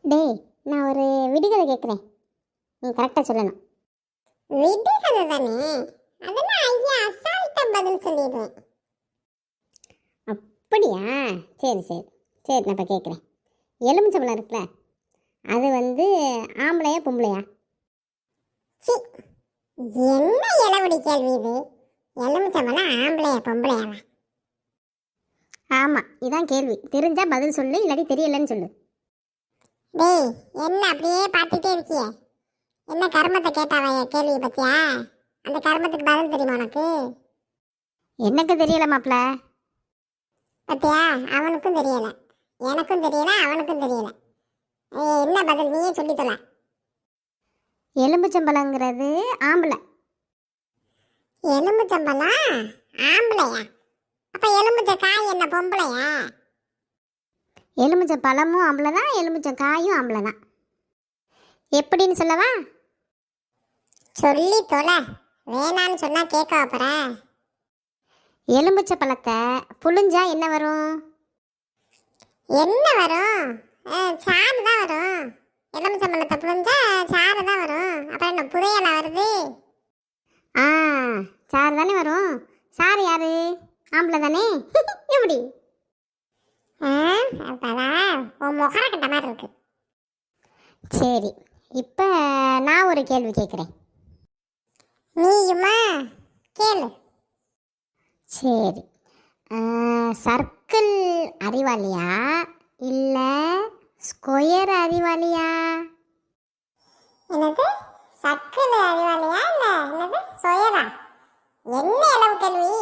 டேய், நான் ஒரு விடுகதை கேட்குறேன், நீ கரெக்டாக சொல்லணும். விடுகதை தானே, அதெல்லாம் ஐயா அசால்ட்டா பதில் சொல்லிடுவேன். அப்படியா? சரி சரி சரி, நான் இப்போ கேட்குறேன். எலுமிச்சம்பழம் இருக்குல்ல, அது வந்து ஆம்பளையா பொம்பளையா? சி, என்ன இளவடி கேள்வி இது? எலுமிச்சம்பழம் ஆம்பளையா பொம்பளையாவா? ஆமாம், இதான் கேள்வி. தெரிஞ்சா பதில் சொல்லு, இல்லாட்டி தெரியலன்னு சொல்லு. டேய், என்ன அப்படியே பார்த்துட்டே இருக்கியே? என்ன கர்மத்தை கேட்டாவா கேள்வியை பத்தியா? அந்த கர்மத்துக்கு பதில் தெரியுமா உனக்கு? எனக்கு தெரியல மாப்ள. பத்தியா, அவனுக்கும் தெரியல, எனக்கும் தெரியல, அவனுக்கும் தெரியல. என்ன பதில் நீயே சொல்லி தொலை. எலுமிச்சம்பழங்கிறது ஆம்பளை. எலுமிச்சம்பழம் ஆம்பளையா? அப்ப எலுமிச்ச காய் என்ன பொம்பளையா? எலுமிச்சை பழமும் ஆம்பளை தான், எலுமிச்சை காயும் ஆம்பளை தான். எப்படின்னு சொல்லவா? சொல்லி தொலை, வேணான்னு சொன்னா கேட்க போற. எலுமிச்சை பழத்தை புழிஞ்சா என்ன வரும்? என்ன வரும்? சாறு தான் வரும். எலுமிச்சம்பழத்தை புழிஞ்சா சாறு தான் வரும். அப்புறம் என்ன புதையலா வருது? ஆ, சாறு தானே வரும். சாறு யாரு? ஆம்பளை தானே. எப்படி? அப்பதான் உன் முகர கட்ட மாதிரி இருக்கு. சரி, இப்போ நான் ஒரு கேள்வி கேட்குறேன். நீயுமா கேளு. சரி, சர்க்கிள் அறிவாளியா இல்லை ஸ்கொயர் அறிவாளியா? என்னது? சர்க்கிள் அறிவாளியா இல்ல என்னது சொயரா? என்ன அளவு கேள்வி?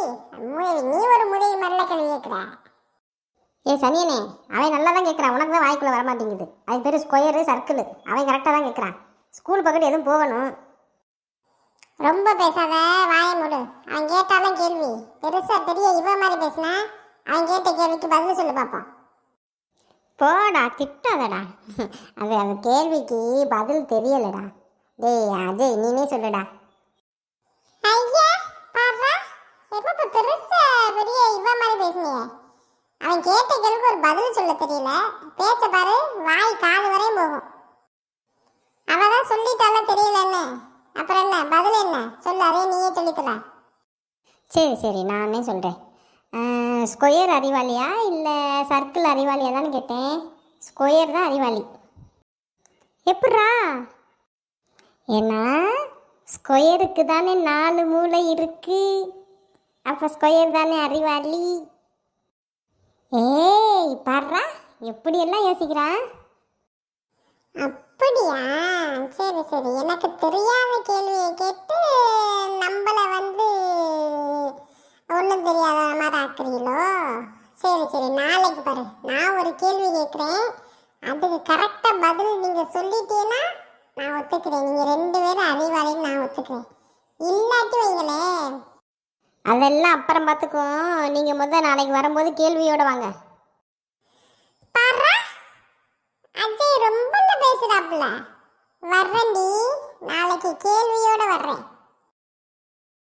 நீ ஒரு முதல் நல்ல கேள்வி கேட்குற. ஏ சனியனே, அவன் நல்லா தான் கேட்குறான், உனக்கு தான் வாய்க்குள்ளே வரமாட்டேங்குது. அது பேர் ஸ்கொயரு சர்க்கிள். அவன் கரெக்டாக தான் கேட்குறான். ஸ்கூல் பக்கத்து எதுவும் போகணும். ரொம்ப பேசாத, வாய மூடு. அவன் கேட்டாலும் கேள்வி பெருசா பெரிய இவ மாதிரி பேசினா அவன் கேட்ட கேள்விக்கு பதில் சொல்லி பார்ப்போம். போடா, திட்டாதடா. அது அந்த கேள்விக்கு பதில் தெரியலடா. டேய் அஜய், நீனே சொல்லுடா. ஐயா பாப்பா, எப்ப பெருசா பெரிய இவ மாதிரி பேசுனீங்க? அவன் கேட்ட கேள்விக்கு ஒரு பதில் சொல்ல தெரியல. பேச்ச பாரு, வாய் காது வரையும் போகும். அவதான் சொல்லிட்டாலும் தெரியலன்னு, அப்புறம் என்ன பதில்? என்ன சொல்லு, அதே நீயே சொல்லித்தல. சரி சரி, நானே சொல்கிறேன். ஸ்கொயர் அறிவாளியா இல்லை சர்க்கிள் அறிவாளியா தானே கேட்டேன். ஸ்கொயர் தான் அறிவாளி. எப்பட்றா? ஏன்னா ஸ்கொயருக்கு தானே 4 மூளை இருக்கு. அப்போ ஸ்கொயர் தானே அறிவாளி. ஏய் பாடுறா, எப்படியெல்லாம் யோசிக்கிறான். அப்படியா? சரி சரி, எனக்கு தெரியாத கேள்வியை கேட்டு நம்மள ஒன்றும் தெரியாத மாதிரி ஆக்குறீங்களோ? சரி சரி, நாளைக்கு பாரு, நான் ஒரு கேள்வி கேட்குறேன், அதுக்கு கரெக்டாக பதில் நீங்கள் சொல்லிட்டீங்கன்னா நான் ஒத்துக்கிறேன். நீங்கள் 2 பேரும் அறிவாளின்னு நான் ஒத்துக்கிறேன். இல்லாட்டி வைங்களே. அதெல்லாம் அப்புறம் பார்த்துக்குவோம். நீங்கள் முதல் நாளைக்கு வரும்போது கேள்வியோடு வாங்க. பாரா, அஜய் ரொம்ப பேசுறாப்புல. வர்றேன்டி, நாளைக்கு கேள்வியோட வர்றேன்.